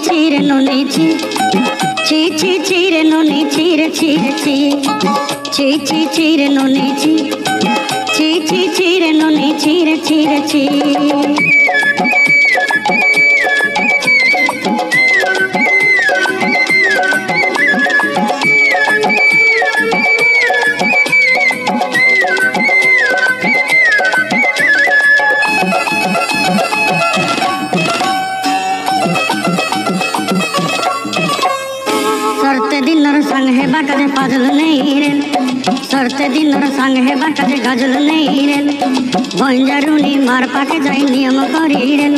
चीर नोनी ची ची ची चीर नोनी चीर चीर ची ची ची चीर नोनी ची ची ची चीर नोनी चीर चीर ची सरते दिनर संग है बाकरे पाजल नहीं रे सरते दिनर संग है बाकरे गजल नहीं रे बंजारुनी मार पाके जाई नियम करी रे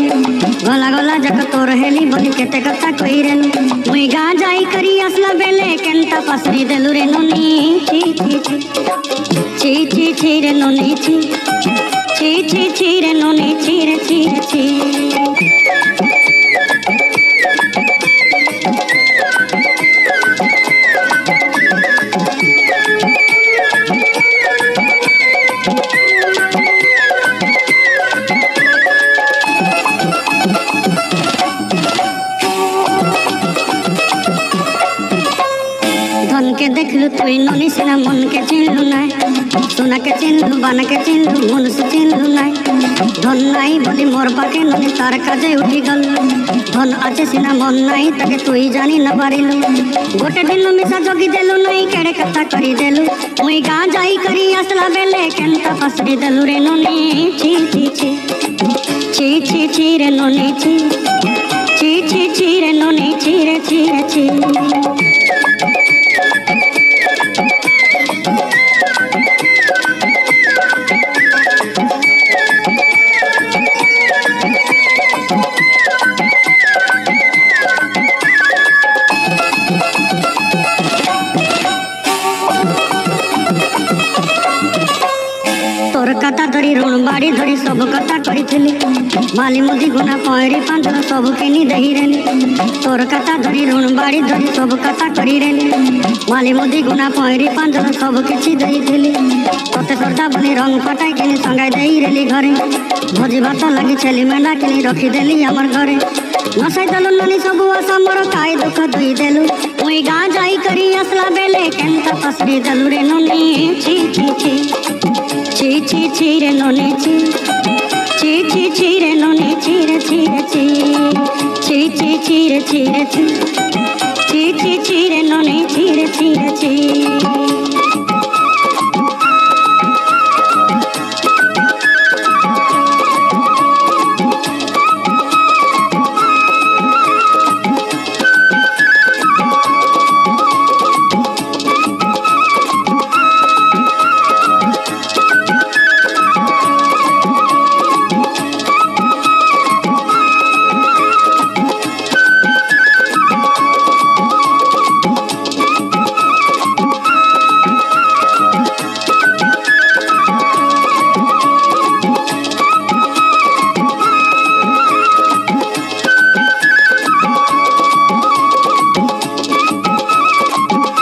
गला गला जक तोर हेली बनी केते कथा कई रे मुई गा जाई करी असला बेले केंता पसरी देलु रे नोनी ची ची ची ची ची ची रे नोनी ची ची ची ची रे नोनी ची रे ची रे ची धन के देखलु तुई नोनी सिना मन के चिन्हलु नाय सोना के चिन्हलु बन के चिन्हलु मन से चिन्हलु नाय धन नाई बड़ी मोर पाके नोनी तार काजे उठी गल धन आछे सिना मन नाई ताके तुई जानी न पारिलु गोटे दिन मिसा जोगी देलु नाई केड़े कथा करी देलु मुई गा जाई करी असला बेले केंता फसरी देलु रे नोनी ची ची ची ची ची ची रे नोनी ची ची ची ची रे नोनी ची रे ची रे ची तोर कथा धरी ऋण बाड़ी धरी सब कथा करी माली मुदी गुना पैरी पांचल सब किनी दही रेली तोर कथा धरी ऋण बाड़ी धरी सब कथा करी रेली माली मुदी गुना पैरी पांचल सब किछि दही थेली तोते सरदा बनी रंग फटाई किनी संगाई देई रेली घरे भोजी भात लगी छेली मेंढा किनी रखी देली हमर घरे नसाई देलु ननी सबु आशा मोर काई दुख दुई देलु मुई गा जाई करी असला बेले केंता फसरी देलु रे नोनी ची ची ची ची ची ची रे नोनी ची ची ची ची रे नोनी ची रे ची रे ची ची ची ची रे ची रे ची ची ची ची रे नोनी ची रे ची रे ची